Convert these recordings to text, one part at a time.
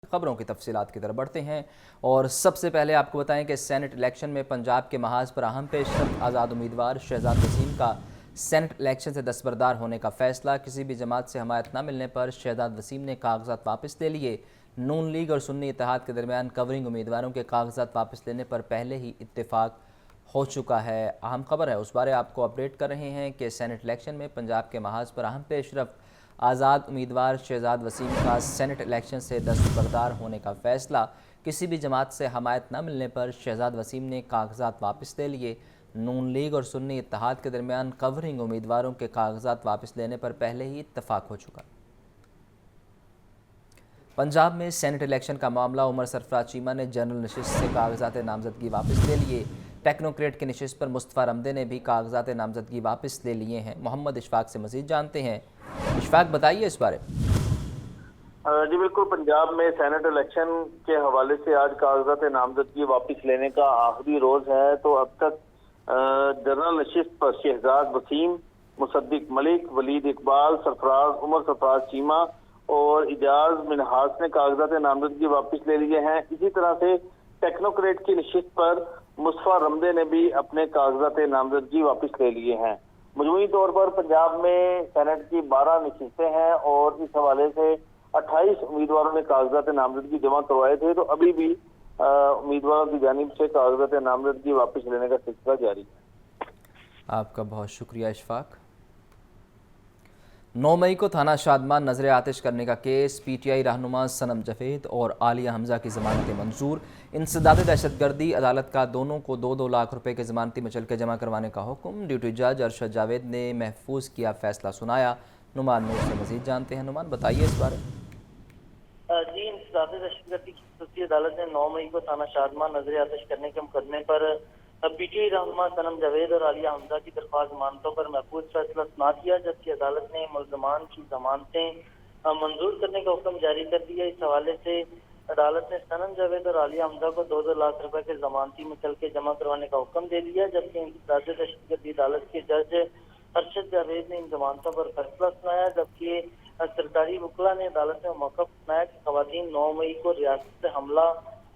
खबरों की तफसीलात की तरफ बढ़ते हैं और सबसे पहले आपको बताएं कि सेनेट इलेक्शन में पंजाब के महाज पर अहम पेशरफ्त। आज़ाद उम्मीदवार शहजाद वसीम का सेनेट इलेक्शन से दस्तबरदार होने का फैसला। किसी भी जमात से हमायत न मिलने पर शहजाद वसीम ने कागजात वापस ले लिए। नून लीग और सुन्नी इत्तेहाद के दरमियान कवरिंग उम्मीदवारों के कागजात वापस लेने पर पहले ही इत्तेफाक हो चुका है। अहम खबर है, उस बारे आपको अपडेट कर रहे हैं कि सेनेट इलेक्शन में पंजाब के महाज पर अहम पेशरफ्त। आज़ाद उम्मीदवार शहजाद वसीम का सेनेट इलेक्शन से दस्तबरदार होने का फैसला। किसी भी जमात से हमायत न मिलने पर शहजाद वसीम ने कागजात वापस ले लिए। नून लीग और सुन्नी इत्तेहाद के दरमियान कवरिंग उम्मीदवारों के कागजात वापस लेने पर पहले ही इत्तफाक हो चुका। पंजाब में सेनेट इलेक्शन का मामला। उमर सरफराज चीमा ने जनरल नशिस्त से कागजात नामजदगी वापस ले लिए। टेक्नोक्रेट की नशिस्त पर मुस्तफ़ा रमदे ने भी कागजात नामजदगी वापस ले लिए हैं। मोहम्मद इशफाक से मज़ीद जानते हैं। इशफाक, बताइए इस बारे। जी बिल्कुल, पंजाब में सेनेट इलेक्शन के हवाले से आज कागजात नामजदगी वापस लेने का आखिरी रोज है। तो अब तक जनरल नशिस्त पर शहजाद वसीम, मुसद्दिक मलिक, वलीद इकबाल, सरफराज, उमर सरफराज चीमा और इजाज मिनहास ने कागजात नामजदगी वापस ले लिए हैं। इसी तरह से टेक्नोक्रेट की नशिस्त पर मुस्तफ़ा रमदे ने भी अपने कागजात नामजदगी वापस ले लिए हैं। मजमूई तौर पर पंजाब में सेनेट की 12 नशिस्तें हैं और इस हवाले से 28 उम्मीदवारों ने कागजात नामजदगी जमा करवाए थे। तो अभी भी उम्मीदवारों की जानिब से कागजात नामजदगी वापस लेने का सिलसिला जारी है। आपका बहुत शुक्रिया इशफाक। 9 मई को थाना शादमान नजर आतिश करने का केस। पीटीआई रहनुमा सनम जावेद और आलिया हमजा की जमानतें मंजूर। इंसदाद दहशतगर्दी अदालत का दोनों को 2-2 लाख रुपए के जमानती मचलके जमा करवाने का हुक्म। ड्यूटी जज अरशद जावेद ने महफूज किया फैसला सुनाया। नुमान नूर से मजीद जानते हैं। नुमान, बताइए इस बारे। जी, इंसदाद दहशतगर्दी की खसूसी अदालत ने 9 मई को थाना शादमान नजर आतिश करने के मुकदमे पर पीटीआई रहनुमा सनम जावेद और आलिया हमजा की दरख्वास्त जमानतों पर महफूज फैसला सुना दिया, जबकि अदालत ने मुल्ज़मान की जमानतें मंजूर करने का हुक्म जारी कर दिया। इस हवाले से अदालत ने सनम जावेद और आलिया हमजा को 2-2 लाख रुपए के जमानती मचलके जमा करवाने का हुक्म दे दिया, जबकि इंसदाद दहशतगर्दी अदालत के जज अरशद जावेद ने इन जमानतों पर फैसला सुनाया। जबकि सरकारी वकला ने अदालत में मौक़िफ़ सुनाया कि खवातीन 9 मई को रियासत से हमला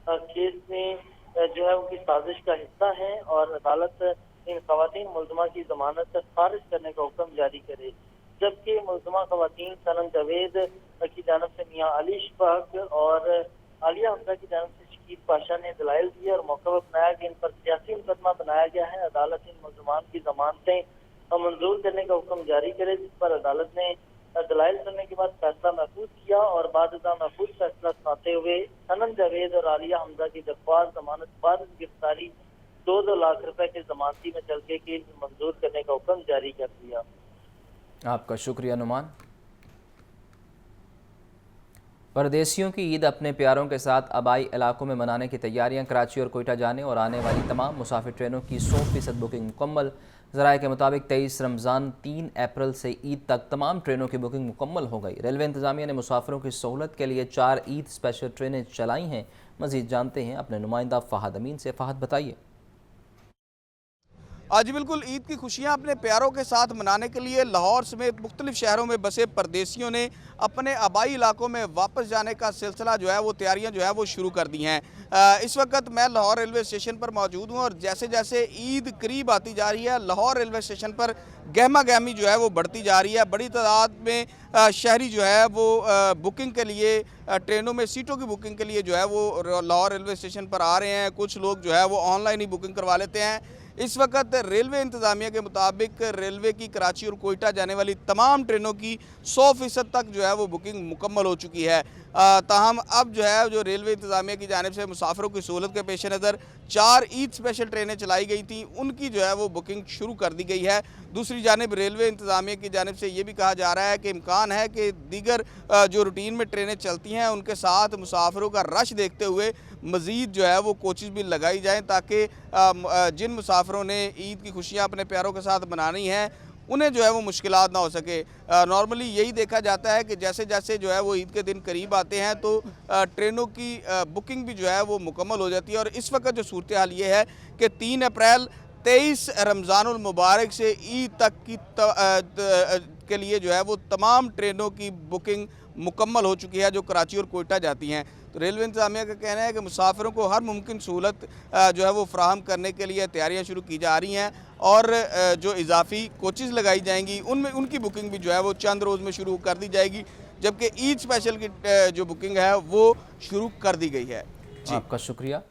केस में जो है उनकी साजिश का हिस्सा है और अदालत इन खवातीन मुल्ज़मा की जमानत खारिज करने का हुक्म जारी करे। जबकि मुल्ज़मा खवातीन सनम जावेद की जानब से मियाँ अली इशफाक और आलिया हमजा की जानब से शकीब पाशा ने दलाइल दिए और मौक़िफ़ अपनाया कि इन पर सियासी मुकदमा बनाया गया है। अदालत इन मुल्ज़मान की जमानतें मंजूर करने का हुक्म जारी करे, जिस पर अदालत ने दलाइल सुनने के बाद फैसला महफूज किया और बाद महफूज फैसला सुनाते हुए सनम जावेद और आलिया हमजा की दरख्वास्त जमानत बाद गिरफ्तारी 2-2 लाख रुपए के जमानती में चलके की मंजूर करने का हुक्म जारी कर दिया। आपका शुक्रिया नुमान। परदेशियों की ईद अपने प्यारों के साथ आबाई इलाकों में मनाने की तैयारियां। कराची और कोयटा जाने और आने वाली तमाम मुसाफिर ट्रेनों की 100% बुकिंग मुकम्मल। ज़राए के मुताबिक 23 रमज़ान 3 अप्रैल से ईद तक तमाम ट्रेनों की बुकिंग मुकम्मल हो गई। रेलवे इंतज़ामिया ने मुसाफिरों की सहूलत के लिए 4 ईद स्पेशल ट्रेनें चलाई हैं। मज़ीद जानते हैं अपने नुमाइंदा फ़हद अमीन से। फ़हद, बताइए। आज बिल्कुल ईद की खुशियां अपने प्यारों के साथ मनाने के लिए लाहौर समेत मुख्तलिफ शहरों में बसे परदेशियों ने अपने आबाई इलाकों में वापस जाने का सिलसिला जो है वो तैयारियां जो है वो शुरू कर दी हैं। इस वक्त मैं लाहौर रेलवे स्टेशन पर मौजूद हूं और जैसे जैसे ईद करीब आती जा रही है, लाहौर रेलवे स्टेशन पर गहमा गहमी जो है वो बढ़ती जा रही है। बड़ी तादाद में शहरी जो है वो बुकिंग के लिए, ट्रेनों में सीटों की बुकिंग के लिए जो है वो लाहौर रेलवे स्टेशन पर आ रहे हैं। कुछ लोग जो है वो ऑनलाइन ही बुकिंग करवा लेते हैं। इस वक्त रेलवे इंतज़ामिया के मुताबिक रेलवे की कराची और कोयटा जाने वाली तमाम ट्रेनों की 100% तक जो है वो बुकिंग मुकम्मल हो चुकी है। ताहम अब जो है जो रेलवे इंतज़ामिया की जानिब से मुसाफिरों की सहूलत के पेश नज़र 4 ईद स्पेशल ट्रेनें चलाई गई थी, उनकी जो है वो बुकिंग शुरू कर दी गई है। दूसरी जानिब रेलवे इंतज़ामिया की जानिब से ये भी कहा जा रहा है कि इम्कान है कि दीगर जो रूटीन में ट्रेनें चलती हैं उनके साथ मुसाफिरों का रश देखते हुए मज़ीद जो है वो कोचिज़ भी लगाई जाएँ, ताकि जिन मुसाफिरों ने ईद की खुशियाँ अपने प्यारों के साथ मनानी हैं उन्हें जो है वो मुश्किलात ना हो सके। नॉर्मली यही देखा जाता है कि जैसे जैसे जो है वो ईद के दिन करीब आते हैं तो ट्रेनों की बुकिंग भी जो है वो मुकम्मल हो जाती है। और इस वक्त जो सूरत हाल ये है कि 3 अप्रैल 23 रमज़ानुल मुबारक से ईद तक की के लिए जो है वो तमाम ट्रेनों की बुकिंग मुकम्मल हो चुकी है जो कराची और कोयटा जाती हैं। तो रेलवे इंतजामिया का कहना है कि मुसाफिरों को हर मुमकिन सहूलत जो है वो फ्राहम करने के लिए तैयारियां शुरू की जा रही हैं और जो इजाफी कोचेज़ लगाई जाएंगी उनमें उनकी बुकिंग भी जो है वो चंद रोज़ में शुरू कर दी जाएगी, जबकि ईद स्पेशल की जो बुकिंग है वो शुरू कर दी गई है। जी आपका शुक्रिया।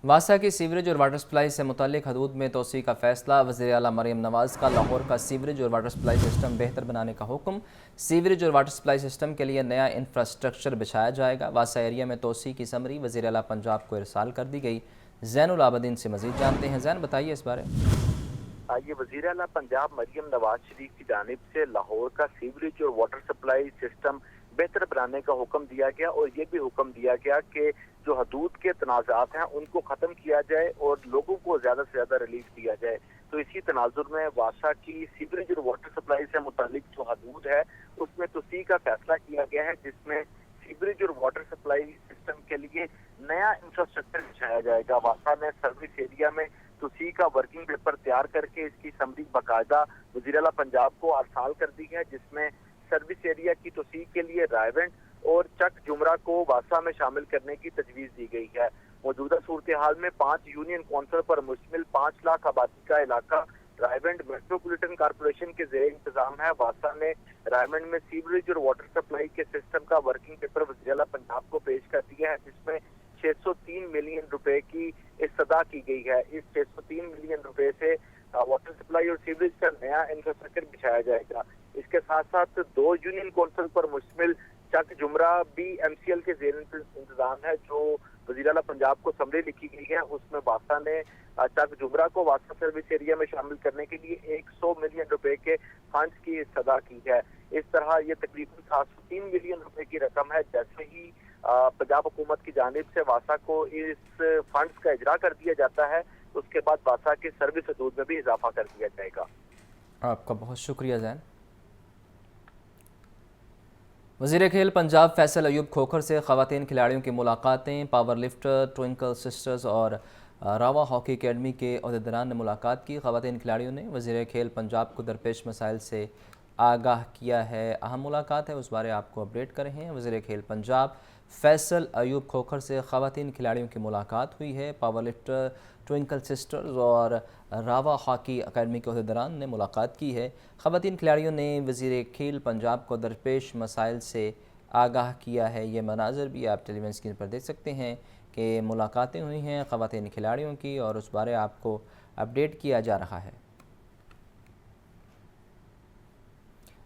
वासा की सीवरेज और वाटर सप्लाई से मुतालिक हदूद में तोसी का फैसला। वज़ीर आला मरियम नवाज़ का लाहौर का सीवरेज और वाटर सप्लाई सिस्टम बेहतर बनाने का हुक्म। सीवरेज और वाटर सप्लाई सिस्टम के लिए नया इंफ्रास्ट्रक्चर बिछाया जाएगा। वासा एरिया में तोसी की समरी वज़ीर आला पंजाब को इरसाल कर दी गई। ज़ैनुल आबदीन से मज़ीद जानते हैं। ज़ैन, बताइए इस बारे में। ये वज़ीर आला पंजाब मरियम नवाज शरीफ की जानिब से लाहौर का सीवरेज और वाटर सप्लाई सिस्टम बेहतर बनाने का हुक्म दिया गया और ये भी हुक्म दिया गया कि जो हदूद के तनाज़ात हैं उनको ख़त्म किया जाए और लोगों को ज़्यादा से ज़्यादा रिलीफ दिया जाए। तो इसी तनाजुर में वासा की सीवरेज और वाटर सप्लाई से मुतालिक जो हदूद है उसमें तोसी का फैसला किया गया है, जिसमें सीवरेज और वाटर सप्लाई सिस्टम के लिए नया इंफ्रास्ट्रक्चर बिछाया जाएगा। वासा ने सर्विस एरिया में तोसी का वर्किंग पेपर तैयार करके इसकी समरी बाकायदा वज़ीर आला पंजाब को अरसाल कर दी है, जिसमें सर्विस एरिया की तोसी के लिए रायवेंट और चक जुमरा को वासा में शामिल करने की तजवीज़ दी गई है। मौजूदा सूरत हाल में 5 यूनियन कौंसिल पर मुश्तमिल 5 लाख आबादी का इलाका रायवेंट मेट्रोपॉलिटन कॉर्पोरेशन के ज़ेर इंतजाम है। वासा ने रायवेंट में सीवरेज और वाटर सप्लाई के सिस्टम का वर्किंग पेपर वज़ीर आला पंजाब को पेश कर दिया है, जिसमें 603 मिलियन रुपए की इस्तदा की गई है। इस 603 मिलियन रुपए से वाटर सप्लाई और सीवरेज का नया इंफ्रास्ट्रक्चर बिछाया जाएगा। इसके साथ साथ 2 यूनियन कौंसिल पर मुश्तमिल चक जुमरा भी MCL के ज़ेर इंतजाम है। जो वज़ीर आला पंजाब को समरी लिखी गई है उसमें वासा ने चक जुमरा को वासा सर्विस एरिया में शामिल करने के लिए 100 मिलियन रुपए के फंड्स की इस्तदा की है। इस तरह ये तकरीबन 703 मिलियन रुपए की रकम है। जैसे ही पंजाब हुकूमत की जानिब से वासा को इस फंड्स का इजरा कर दिया जाता है, उसके बाद वासा के सर्विस हदूद में भी इजाफा कर दिया जाएगा। आपका बहुत शुक्रिया ज़ैन। वज़ीर खेल पंजाब फैसल अयूब खोखर से ख़वातीन खिलाड़ियों की मुलाकातें। पावर लिफ्टर, ट्विंकल सिस्टर्स और रावा हॉकी अकेडमी के अहदेदारान ने मुलाकात की। ख़वातीन खिलाड़ियों ने वज़ीर खेल पंजाब को दरपेश मसाइल से आगाह किया है। अहम मुलाकात है, उस बारे आपको अपडेट कर रहे हैं। वज़ीर खेल पंजाब फैसल अयूब खोखर से ख़वातीन खिलाड़ियों की मुलाकात हुई है। पावर लिफ्टर, ट्विंकल सिस्टर्स और रावा हॉकी अकेडमी के अहदेदारान ने मुलाकात की है। ख़वातीन खिलाड़ियों ने वज़ीर खेल पंजाब को दरपेश मसाइल से आगाह किया है। ये मनाज़र भी आप टेलीविज़न स्क्रीन पर देख सकते हैं कि मुलाकातें हुई हैं ख़वातीन खिलाड़ियों की और उस बारे आपको अपडेट किया जा रहा है।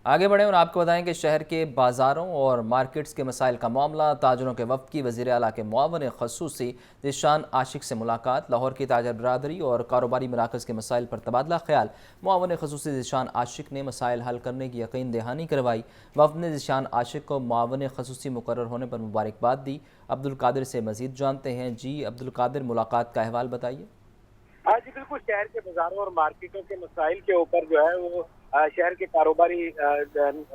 आगे बढ़ें और आपको बताएं कि शहर के बाज़ारों और मार्केट्स के मसाइल का मामला। ताजरों के वफ़द की वज़ीर आला के मुआवन ख़ुसूसी ज़ीशान आशिक से मुलाकात। लाहौर की ताजर बरादरी और कारोबारी मराकज़ के मसाइल पर तबादला ख्याल। मुआवन ख़ुसूसी ज़ीशान आशिक ने मसाइल हल करने की यकीन दहानी करवाई। वफ़द ने ज़ीशान आशिक को मुआवन ख़ुसूसी मुकर्रर होने पर मुबारकबाद दी। अब्दुल कादिर से मज़ीद जानते हैं। जी अब्दुल कादिर, मुलाकात का अहवाल बताइए। हाँ जी बिल्कुल, शहर के बाजारों और मार्केटों के मसाइल के ऊपर जो है वो शहर के कारोबारी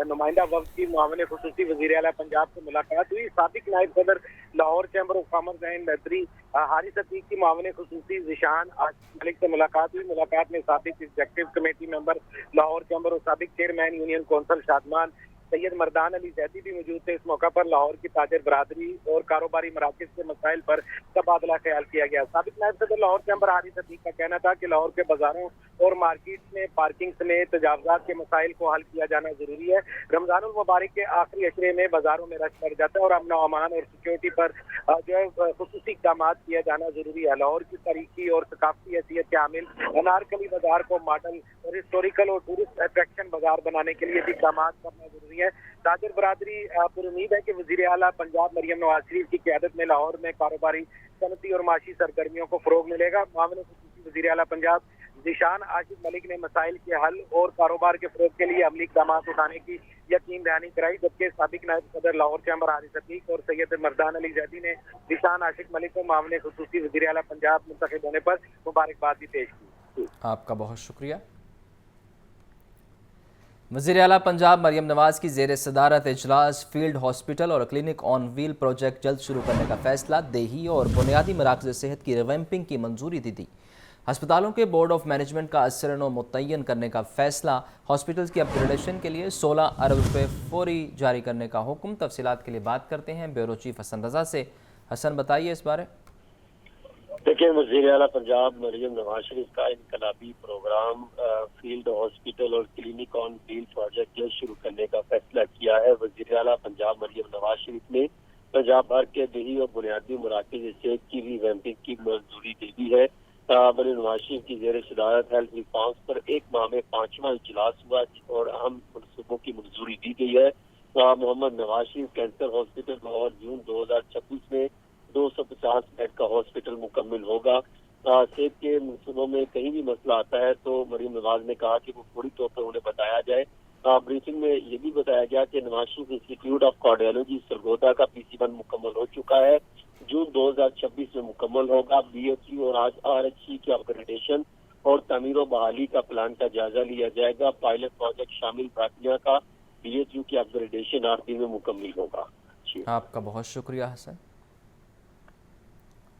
नुमाइंदा वफ़द की मुआवन ख़ुसूसी वज़ीर आला पंजाब से मुलाकात हुई। साबिक़ नायब सदर Lahore chamber of commerce and industry Haris Atiq की मुआवन ख़ुसूसी ज़ीशान आशिक मलिक से मुलाकात हुई। मुलाकात में साबिक़ executive committee member Lahore chamber और साबिक़ chairman union council Shadman Syed Mardan Ali Zaidi भी मौजूद थे। इस मौका पर लाहौर की ताजर बरादरी और कारोबारी मराकज़ के मसाइल पर तबादला ख्याल किया गया। साबिक़ नायब सदर लाहौर चैम्बर हारिस अतीक का कहना था कि लाहौर के बाजारों और मार्केट में पार्किंग समेत तजावज़ात के मसाइल को हल किया जाना जरूरी है। रमज़ानुल मुबारक के आखिरी अशरे में बाजारों में रश बढ़ जाता है और अमन व अमान और सिक्योरिटी पर जो है खुसूसी इक़दाम किया जाना जरूरी है। लाहौर की तारीखी और सकाफती हैसियत के हामिल अनारकली बाजार को मॉडल और हिस्टोरिकल और टूरिस्ट अट्रैक्शन बाजार बनाने के लिए भी इक़दाम करना जरूरी है। ताजर बरादरी पर उम्मीद है कि वज़ीर आला पंजाब मरियम नवाज शरीफ की क़यादत में लाहौर में कारोबारी, सनती और माशी सरगर्मियों को फ़रोग़ मिलेगा। मुआविन ख़ुसूसी वज़ीर आला पंजाब ज़ीशान आशिक मलिक ने मसाइल के हल और कारोबार के फ़रोग़ के लिए अमली इक़दाम उठाने की यकीन दहानी कराई, जबकि साबिक़ नायब सदर लाहौर चैम्बर हारिस अतीक और सैयद मर्दान अली जैदी ने ज़ीशान आशिक मलिक को मुआविन ख़ुसूसी वज़ीर आला पंजाब मुंतखब होने पर मुबारकबाद भी पेश की। आपका बहुत शुक्रिया। वज़ीर आला पंजाब मरियम नवाज़ की ज़ेर सदारत इजलास फील्ड हॉस्पिटल और क्लिनिक ऑन व्हील प्रोजेक्ट जल्द शुरू करने का फैसला। देही और बुनियादी मराकज़ सेहत की रिवैम्पिंग की मंजूरी दी। अस्पतालों के बोर्ड ऑफ मैनेजमेंट का असर मुतय्यन करने का फैसला, हॉस्पिटल्स की अपग्रेडेशन के लिए 16 अरब रुपये फौरी जारी करने का हुक्म। तफसीलात के लिए बात करते हैं ब्यूरो चीफ हसन रजा से। हसन, बताइए इस बारे। देखिए, वज़ीर आला पंजाब मरियम नवाज शरीफ का इनकलाबी प्रोग्राम फील्ड हॉस्पिटल और क्लिनिक ऑन व्हील प्रोजेक्ट जल्द शुरू करने का फैसला किया है। वज़ीर आला पंजाब मरियम नवाज शरीफ ने पंजाब भर के देही और बुनियादी मराकज़ सेहत की रिवैम्पिंग की मंजूरी दे दी है। मरियम नवाज शरीफ की ज़ेर सदारत हेल्थ रिफॉर्म्स पर एक माह में 5वां इजलास हुआ और अहम मनसूबों की मंजूरी दी गई है। मोहम्मद नवाज शरीफ कैंसर हॉस्पिटल और जून 2026 में 250 बेड का हॉस्पिटल मुकम्मल होगा। सेहत के मनसूबों में कहीं भी मसला आता है तो मरियम नवाज ने कहा कि वो फौरी तौर पर उन्हें बताया जाए। ब्रीफिंग में ये भी बताया गया कि Nawaz Sharif institute of cardiology Sargodha का PC1 मुकम्मल हो चुका है, जून 2026 में मुकम्मल होगा। BHU और RHC की अपग्रेडेशन और तमीर व बहाली का प्लान का जायजा लिया जाएगा। पायलट प्रोजेक्ट शामिल भाटिया का BHU की अपग्रेडेशन 8 दिन में मुकम्मल होगा। आपका बहुत शुक्रिया हसन।